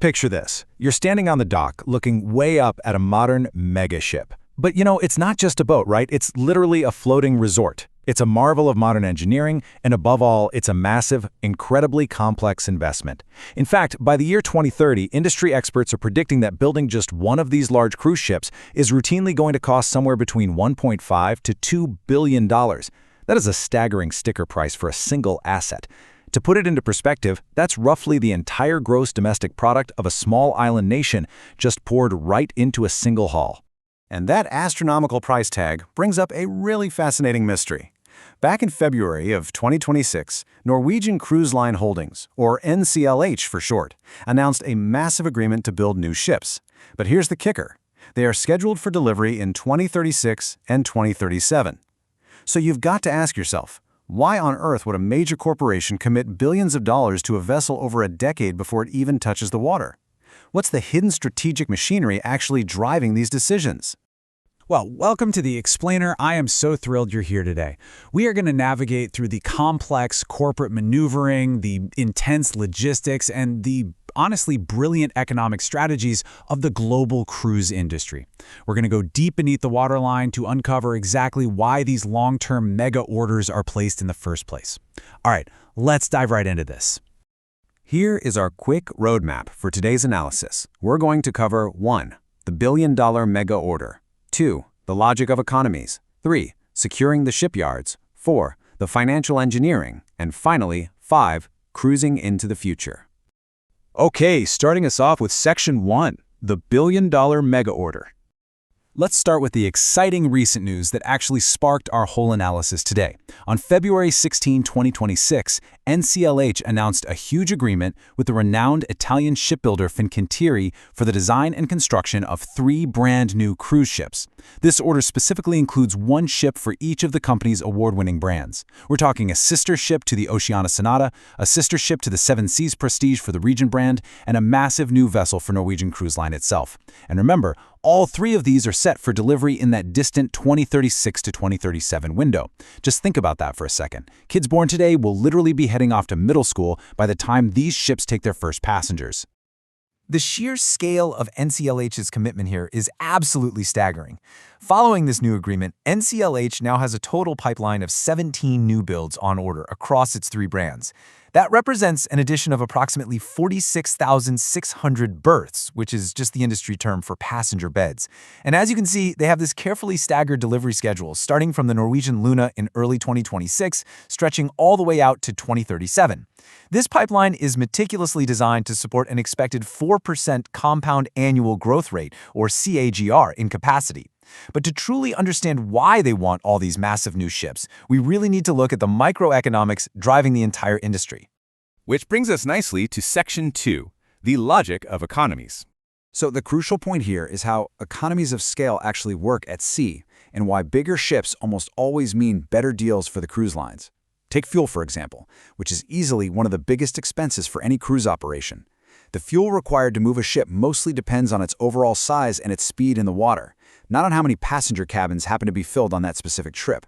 Picture this. You're standing on the dock, looking way up at a modern mega ship. But it's not just a boat, right? It's literally a floating resort. It's a marvel of modern engineering, and above all, it's a massive, incredibly complex investment. In fact, by the year 2030, industry experts are predicting that building just one of these large cruise ships is routinely going to cost somewhere between $1.5 to $2 billion. That is a staggering sticker price for a single asset. To put it into perspective, that's roughly the entire gross domestic product of a small island nation just poured right into a single hull. And that astronomical price tag brings up a really fascinating mystery. Back in February of 2026, Norwegian Cruise Line Holdings, or NCLH for short, announced a massive agreement to build new ships. But here's the kicker. They are scheduled for delivery in 2036 and 2037. So you've got to ask yourself, why on earth would a major corporation commit billions of dollars to a vessel over a decade before it even touches the water? What's the hidden strategic machinery actually driving these decisions? Well, welcome to The Explainer. I am so thrilled you're here today. We are going to navigate through the complex corporate maneuvering, the intense logistics, and the honestly brilliant economic strategies of the global cruise industry. We're going to go deep beneath the waterline to uncover exactly why these long-term mega orders are placed in the first place. All right, let's dive right into this. Here is our quick roadmap for today's analysis. We're going to cover 1. The billion-dollar mega order. 2. The logic of economies. 3. Securing the shipyards. 4. The financial engineering. And finally, 5. Cruising into the future. Okay, starting us off with Section 1, the billion-dollar mega order. Let's start with the exciting recent news that actually sparked our whole analysis today. On February 16, 2026, NCLH announced a huge agreement with the renowned Italian shipbuilder Fincantieri for the design and construction of 3 brand new cruise ships. This order specifically includes 1 ship for each of the company's award-winning brands. We're talking a sister ship to the Oceania Sonata, a sister ship to the Seven Seas Prestige for the Regent brand, and a massive new vessel for Norwegian Cruise Line itself. And remember, all 3 of these are set for delivery in that distant 2036 to 2037 window. Just think about that for a second. Kids born today will literally be heading off to middle school by the time these ships take their first passengers. The sheer scale of NCLH's commitment here is absolutely staggering. Following this new agreement, NCLH now has a total pipeline of 17 new builds on order across its 3 brands. That represents an addition of approximately 46,600 berths, which is just the industry term for passenger beds. And as you can see, they have this carefully staggered delivery schedule, starting from the Norwegian Luna in early 2026, stretching all the way out to 2037. This pipeline is meticulously designed to support an expected 4% compound annual growth rate, or CAGR, in capacity. But to truly understand why they want all these massive new ships, we really need to look at the microeconomics driving the entire industry. Which brings us nicely to Section 2, the logic of economies. So the crucial point here is how economies of scale actually work at sea, and why bigger ships almost always mean better deals for the cruise lines. Take fuel, for example, which is easily one of the biggest expenses for any cruise operation. The fuel required to move a ship mostly depends on its overall size and its speed in the water, not on how many passenger cabins happen to be filled on that specific trip.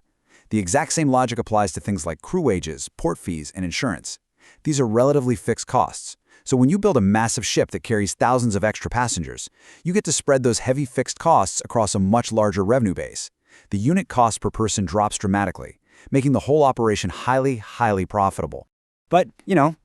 The exact same logic applies to things like crew wages, port fees, and insurance. These are relatively fixed costs. So when you build a massive ship that carries thousands of extra passengers, you get to spread those heavy fixed costs across a much larger revenue base. The unit cost per person drops dramatically, making the whole operation highly profitable. But,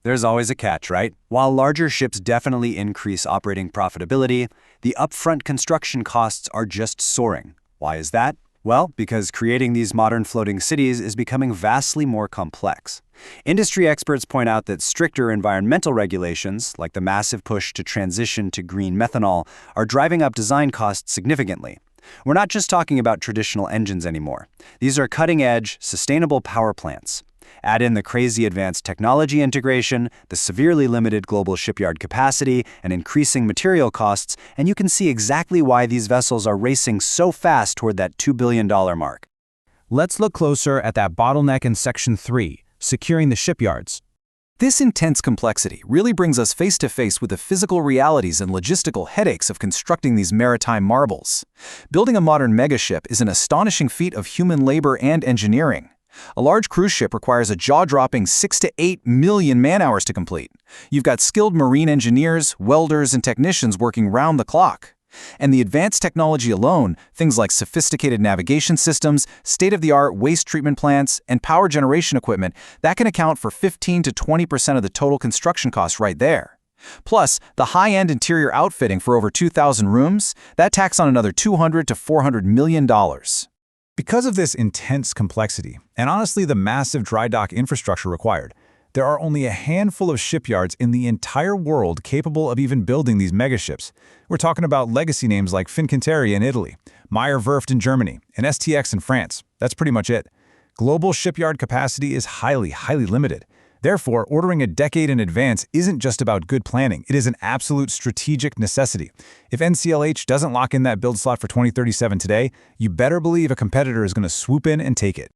there's always a catch, right? While larger ships definitely increase operating profitability, the upfront construction costs are just soaring. Why is that? Well, because creating these modern floating cities is becoming vastly more complex. Industry experts point out that stricter environmental regulations, like the massive push to transition to green methanol, are driving up design costs significantly. We're not just talking about traditional engines anymore. These are cutting-edge, sustainable power plants. Add in the crazy advanced technology integration, the severely limited global shipyard capacity, and increasing material costs, and you can see exactly why these vessels are racing so fast toward that $2 billion mark. Let's look closer at that bottleneck in Section 3, securing the shipyards. This intense complexity really brings us face to face with the physical realities and logistical headaches of constructing these maritime marvels. Building a modern megaship is an astonishing feat of human labor and engineering. A large cruise ship requires a jaw-dropping 6 to 8 million man-hours to complete. You've got skilled marine engineers, welders, and technicians working round the clock. And the advanced technology alone, things like sophisticated navigation systems, state-of-the-art waste treatment plants, and power generation equipment, that can account for 15 to 20% of the total construction costs right there. Plus, the high-end interior outfitting for over 2,000 rooms, that tacks on another $200 to $400 million. Because of this intense complexity, and honestly the massive dry dock infrastructure required, there are only a handful of shipyards in the entire world capable of even building these megaships. We're talking about legacy names like Fincantieri in Italy, Meyer Werft in Germany, and STX in France. That's pretty much it. Global shipyard capacity is highly limited. Therefore, ordering a decade in advance isn't just about good planning, it is an absolute strategic necessity. If NCLH doesn't lock in that build slot for 2037 today, you better believe a competitor is going to swoop in and take it.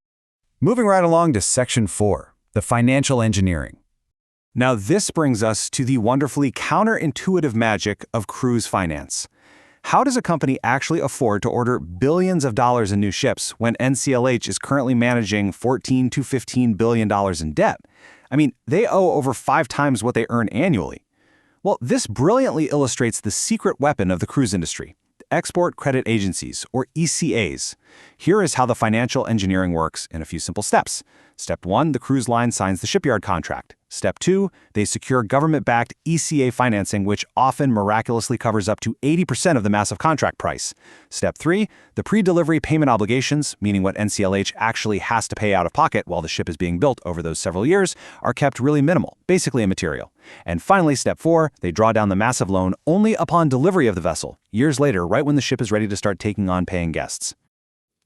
Moving right along to Section 4, the financial engineering. Now this brings us to the wonderfully counterintuitive magic of cruise finance. How does a company actually afford to order billions of dollars in new ships when NCLH is currently managing $14 to $15 billion in debt? I mean, they owe over 5 times what they earn annually. Well, this brilliantly illustrates the secret weapon of the cruise industry, the export credit agencies, or ECAs. Here is how the financial engineering works in a few simple steps. Step 1, the cruise line signs the shipyard contract. Step 2, they secure government-backed ECA financing, which often miraculously covers up to 80% of the massive contract price. Step 3, the pre-delivery payment obligations, meaning what NCLH actually has to pay out of pocket while the ship is being built over those several years, are kept really minimal, basically immaterial. And finally, Step 4, they draw down the massive loan only upon delivery of the vessel, years later, right when the ship is ready to start taking on paying guests.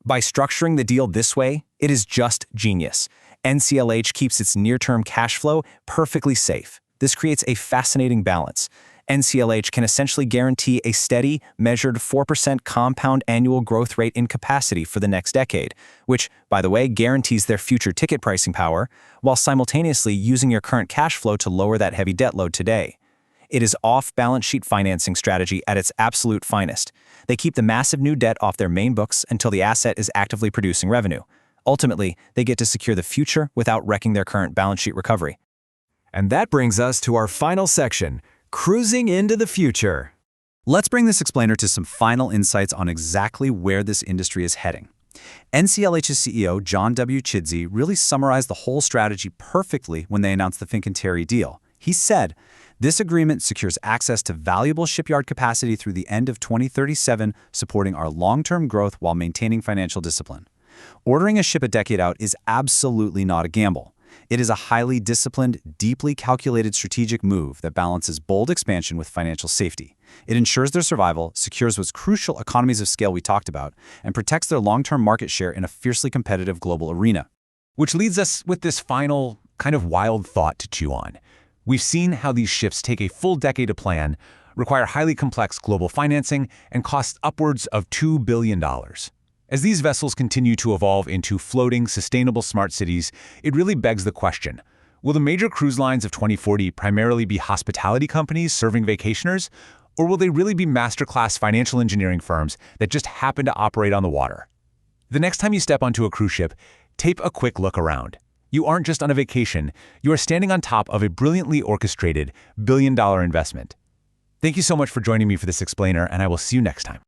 By structuring the deal this way, it is just genius. NCLH keeps its near-term cash flow perfectly safe. This creates a fascinating balance. NCLH can essentially guarantee a steady, measured 4% compound annual growth rate in capacity for the next decade, which, by the way, guarantees their future ticket pricing power, while simultaneously using your current cash flow to lower that heavy debt load today. It is off-balance sheet financing strategy at its absolute finest. They keep the massive new debt off their main books until the asset is actively producing revenue. Ultimately, they get to secure the future without wrecking their current balance sheet recovery. And that brings us to our final section, cruising into the future. Let's bring this explainer to some final insights on exactly where this industry is heading. NCLH's CEO, John W. Chidsey, really summarized the whole strategy perfectly when they announced the Fincantieri deal. He said, "This agreement secures access to valuable shipyard capacity through the end of 2037, supporting our long-term growth while maintaining financial discipline." Ordering a ship a decade out is absolutely not a gamble. It is a highly disciplined, deeply calculated strategic move that balances bold expansion with financial safety. It ensures their survival, secures those crucial economies of scale we talked about, and protects their long-term market share in a fiercely competitive global arena. Which leads us with this final, kind of wild thought to chew on. We've seen how these ships take a full decade to plan, require highly complex global financing, and cost upwards of $2 billion. As these vessels continue to evolve into floating, sustainable smart cities, it really begs the question, will the major cruise lines of 2040 primarily be hospitality companies serving vacationers, or will they really be masterclass financial engineering firms that just happen to operate on the water? The next time you step onto a cruise ship, take a quick look around. You aren't just on a vacation, you are standing on top of a brilliantly orchestrated billion-dollar investment. Thank you so much for joining me for this explainer, and I will see you next time.